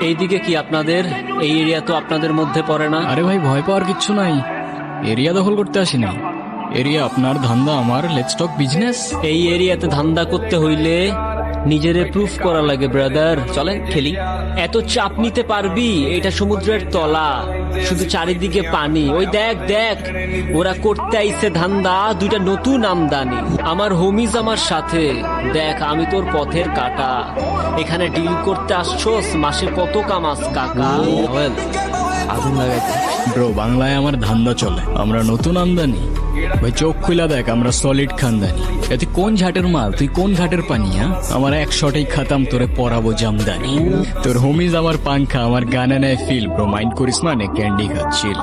এইদিকে কি আপনাদের? এই এরিয়া তো আপনাদের মধ্যে পড়ে না। আরে ভাই, ভয় পাওয়ার কিচ্ছু নাই। এরিয়া দখল করতে আসিনি। এরিয়া আপনার, ধান্দা আমার। Let's talk business. এই এরিয়াতে ধান্দা করতে হইলে নিজেরে প্রুফ করা লাগে ব্রাদার। চলেন খেলি। এত চাপ নিতে পারবি? এটা সমুদ্রের তলা, শুধু চারিদিকে পানি। ওই দেখ দেখ, ওরা করতে আইছে ধান্দা, দুইটা নতুন আমদানি। আমার হোমিজ আমার সাথে। দেখ, আমি তোর পথের কাটা। এখানে ডিল করতে আসছোস, মাসে কত কামাস কাকা? আগুন লাগাইছে। ব্রো, বাংলায় আমার ধান্দা চলে। আমরা নতুন আমদানি। ভাই চোখ খুলা দেখ, আমরা সলিড খানদানি। তুই কোন ঘাটের মাল, তুই কোন ঘাটের পানি? আমার এক শটেই খাতাম, তোরে পরাবো জামদানি। তোর হোমিজ আমার পাংখা, আমার গানে নেয় ফিল। ব্রো মাইন্ড করিস না, নে ক্যান্ডি খাচ্ছিল।